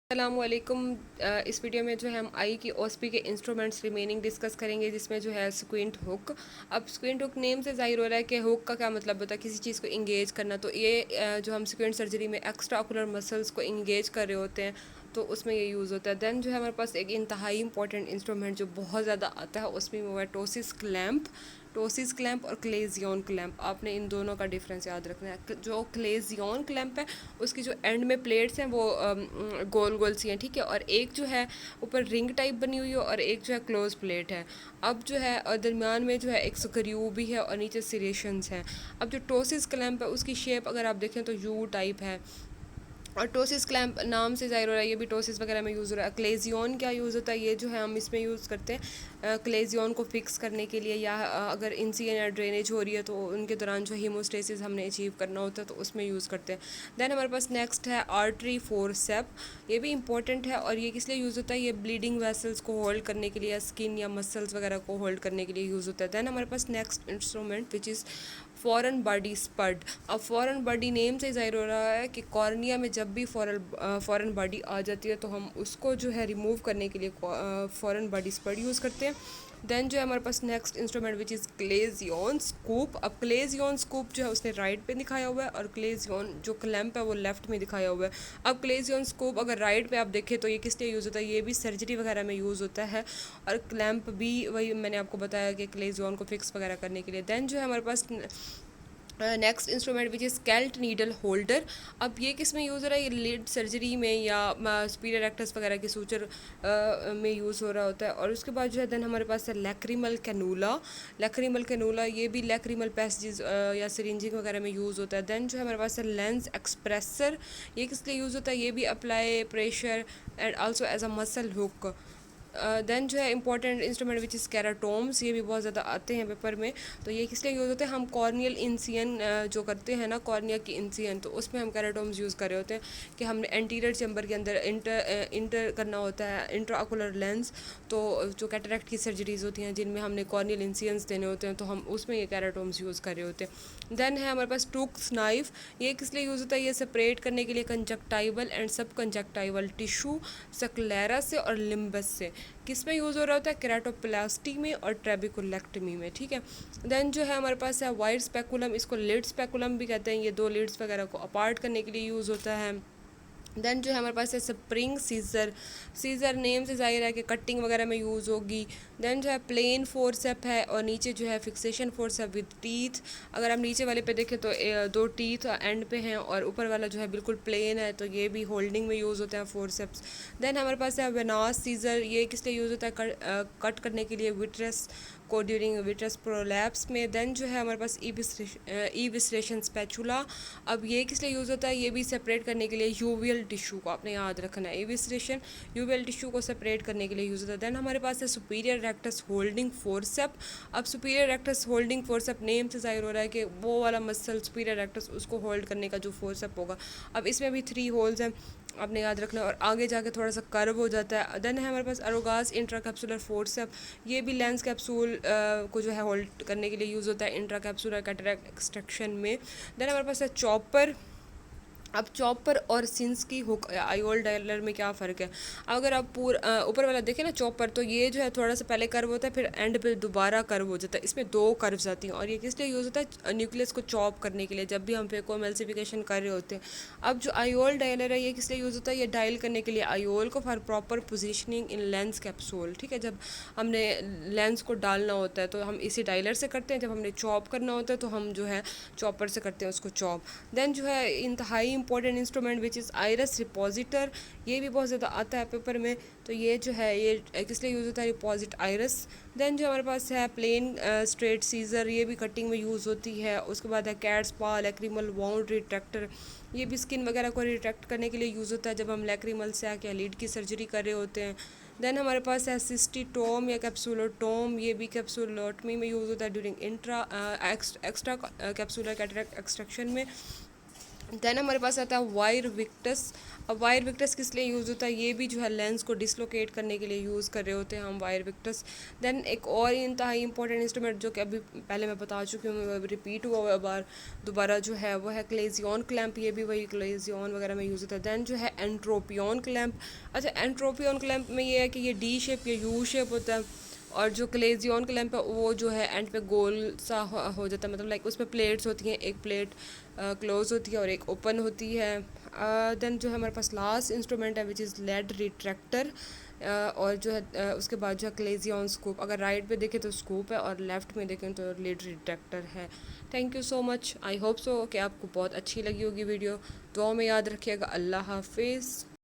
अस्सलामुअलैकुम। इस वीडियो में जो है हम आई की ओएसपी के इंस्ट्रूमेंट्स रिमेनिंग डिस्कस करेंगे, जिसमें जो है स्क्विंट हुक। अब स्क्विंट हुक नेम से जाहिर हो रहा है कि हुक का क्या मतलब होता है, किसी चीज़ को इंगेज करना। तो ये जो हम स्क्विंट सर्जरी में एक्स्ट्रा ऑकुलर मसल्स को इंगेज कर रहे होते हैं तो उसमें ये यूज़ होता है। देन जो है हमारे पास एक इंतहाई इंपॉर्टेंट इंस्ट्रूमेंट जो बहुत ज़्यादा आता है उसमें वो है टोसिस क्लैम्प। टोसिस क्लैम्प और क्लेजियन क्लैम्प, आपने इन दोनों का डिफरेंस याद रखना है। जो क्लेजियन क्लैम्प है उसकी जो एंड में प्लेट्स हैं वो गोल गोल सी हैं, ठीक है, और एक जो है ऊपर रिंग टाइप बनी हुई है और एक जो है क्लोज प्लेट है। अब जो है दरमियान में जो है एक स्क्रू भी है और नीचे सिरेशंस हैं। अब जो टोसिस क्लैम्प है उसकी शेप अगर आप देखें तो यू टाइप है, और टोसिस क्लैम्प नाम से ज़ाहिर हो रहा है ये भी टोसिस वगैरह में यूज़ हो रहा है। क्लेजियन क्या यूज़ होता है, ये जो है हम इसमें यूज़ करते हैं क्लेजियन को फिक्स करने के लिए, या अगर इंसियन या ड्रेनेज हो रही है तो उनके दौरान जो हीमोस्टेसिस हमने अचीव करना होता है तो उसमें यूज़ करते हैं। दैन हमारे पास नेक्स्ट है आर्टरी फोरसेप। ये भी इंपॉर्टेंट है और ये किस लिए यूज़ होता है, ये ब्लीडिंग वेसल्स को होल्ड करने के लिए या स्किन या मसल्स वगैरह को होल्ड करने के लिए यूज़ होता है। दैन हमारे पास next instrument which is foreign body spud. अब फॉरेन बॉडी नेम से ज़ाहिर हो रहा है कि कॉर्निया में जब भी फॉरेन बॉडी आ जाती है तो हम उसको जो है रिमूव करने के लिए फॉरेन बॉडी स्पड यूज़ करते हैं। देन जो है हमारे पास next instrument which is chalazion scoop. अब क्लेजियन स्कूप जो है उसने राइट पे दिखाया हुआ है और क्लेजियन जो क्लैम्प है वो लेफ्ट में दिखाया हुआ है। अब क्लेजियन स्कूप अगर राइट पे आप देखें तो ये किस लिए यूज़ होता है, ये भी सर्जरी वगैरह में यूज़ होता है, और क्लैम्प भी वही मैंने आपको बताया कि क्लेजियन को फिक्स वगैरह करने के लिए। देन जो है हमारे पास नेक्स्ट इंस्ट्रूमेंट विच इज़ स्केल्ट नीडल होल्डर। अब ये किस में यूज़ हो रहा है, ये लीड सर्जरी में या सुपीरियर रेक्टस वगैरह के सूचर में यूज़ हो रहा होता है। और उसके बाद जो है देन हमारे पास है लैक्रिमल कैनूला। लैक्रिमल कैनूला ये भी लैक्रिमल पैसेजेस या सिरिंजिंग वगैरह में यूज़ होता है। देन जो है हमारे पास है लेंस एक्सप्रेसर। ये किस लिए यूज़ होता है, ये भी apply pressure and also as a muscle hook. Then जो है important instrument which is keratomes, ये भी बहुत ज़्यादा आते हैं पेपर में। तो ये किस लिए यूज़ होते हैं, हम कॉर्नियल इंसियन जो करते हैं ना, कॉर्निया की इंसियन, तो उसमें हम कैराटोम्स यूज़ कर रहे होते हैं कि हमने एंटीरियर चैम्बर के अंदर इंटर करना होता है इंट्राओकुलर लेंस। तो जो कैटरेक्ट की सर्जरीज होती हैं जिनमें हमने कॉर्नियल इंसियंस देने होते हैं तो हम उसमें ये कैराटोम्स यूज़ कर रहे होते हैं। देन है हमारे पास टूक्स नाइफ। ये किस लिए यूज़ होता है, ये सेपरेट करने के लिए कंजक्टाइवल एंड सब कंजक्टाइवल टिश्यू सक्लेरा से और लिम्बस से। किस में यूज़ हो रहा होता है, केराटोप्लास्टी में और ट्रेबिकुलेक्टमी में, ठीक है। देन जो है हमारे पास है वाइड स्पेकुलम, इसको लिड स्पेकुलम भी कहते हैं, ये दो लिड्स वगैरह को अपार्ट करने के लिए यूज़ होता है। देन जो है हमारे पास है स्प्रिंग सीज़र। सीज़र नेम से जाहिर है कि कटिंग वगैरह में यूज़ होगी। देन जो है प्लेन फोर्सेप है और नीचे जो है फिक्सेशन फोर्सेप विद टीथ। अगर आप नीचे वाले पे देखें तो दो टीथ एंड पे हैं और ऊपर वाला जो है बिल्कुल प्लेन है, तो ये भी होल्डिंग में यूज़ होता है फोर्सेप्स। देन हमारे पास है वेनास सीज़र। ये किस लिए यूज़ होता है, कट करने के लिए विट्रस को ड्यूरिंग विट्रस प्रोलैप्स में। देन जो है हमारे पास ई विस्ट्रेशन स्पैचुला। अब ये किस लिए यूज़ होता है, ये भी सेपरेट करने के लिए यूवियल टिश्यू को आपने याद रखना है, एविस्ट्रेशन यूवियल टिश्यू को सेपरेट करने के लिए यूज़ होता है। देन हमारे पास है सुपीरियर रेक्टस होल्डिंग फोर्सेप। अब superior rectus holding forcep name से जाहिर हो रहा है कि वो वाला मसल सुपीरियर रेक्टस उसको होल्ड करने का जो फोर्सेप होगा। अब इसमें भी 3 होल्स हैं, आपने याद रखना है, और आगे जाके थोड़ा सा कर्व हो जाता है। देन है हमारे पास अरोगास इंट्राकैप्सुलर फोर्सेप। ये भी लेंस कैप्सूल को जो है होल्ड करने के लिए यूज़ होता है इंट्राकैप्सुलर कैटरेक्ट एक्सट्रैक्शन में। देन हमारे पास है चॉपर। अब चॉपर और सिंस की हुक आयोल डायलर में क्या फ़र्क है, अगर आप ऊपर वाला देखें ना चॉपर, तो ये जो है थोड़ा सा पहले कर्व होता है फिर एंड पे दोबारा कर्व हो जाता है, इसमें 2 कर्व्स आती हैं। और ये किस लिए यूज़ होता है, न्यूक्लियस को चॉप करने के लिए जब भी हम फेकोएमल्सिफिकेशन कर रहे होते हैं। अब जो आयोल डायलर है ये किस लिए यूज़ होता है, ये डायल करने के लिए आयोल को for proper positioning in lens capsule, ठीक है। जब हमने लेंस को डालना होता है तो हम इसी डायलर से करते हैं, जब हमने चॉप करना होता है तो हम जो है चॉपर से करते हैं उसको चॉप। देन जो है इंतहाई important instrument which is iris repositor. ये भी बहुत ज़्यादा आता है पेपर में, तो ये जो है ये किस लिए यूज़ होता है, रिपोजिट आयरस। देन जो हमारे पास है प्लेन स्ट्रेट सीज़र, ये भी कटिंग में यूज़ होती है। उसके बाद है कैट्स पा लैक्रिमल वाउंड रिट्रैक्टर। ये भी स्किन वगैरह को रिट्रैक्ट करने के लिए यूज़ होता है जब हम लैक्रिमल सैक या लीड की सर्जरी कर रहे होते हैं। देन हमारे पास है सिस्टीटोम या कैप्सुलोटोम। ये भी कैप्सुलोटमी में यूज़ होता है during extra capsular cataract extraction में। देन हमारे पास आता है वायर विक्टस। अब वायर विक्टस किस लिए यूज़ होता है, ये भी जो है लेंस को डिसलोकेट करने के लिए यूज़ कर रहे होते हैं हम वायर विक्टस। देन एक और इंतहाई इंपॉर्टेंट इंस्ट्रूमेंट जो कि अभी पहले मैं बता चुकी हूँ, रिपीट हुआ बार दोबारा जो है वो है क्लेजियन क्लैंप। ये भी वही क्लेजियन वगैरह में यूज़ होता है। देन जो है एंट्रोपियन क्लैंप। अच्छा, एंट्रोपियन क्लैंप में ये है कि ये डी शेप या यू शेप होता है, और जो क्लेजियन क्लैंप है वो जो है एंड पे गोल सा हो जाता है, मतलब लाइक उसमें प्लेट्स होती हैं, एक प्लेट क्लोज होती है और एक ओपन होती है। देन जो है हमारे पास लास्ट इंस्ट्रूमेंट है विच इज़ लेड रिट्रैक्टर। और जो है उसके बाद जो है क्लेजियन स्कूप। अगर राइट पे देखें तो स्कूप है और लेफ़्ट में देखें तो लेड रिट्रैक्टर है। Thank you so much, I hope so कि आपको बहुत अच्छी लगी होगी वीडियो। दुआ में याद रखिएगा। अल्लाह हाफिज़।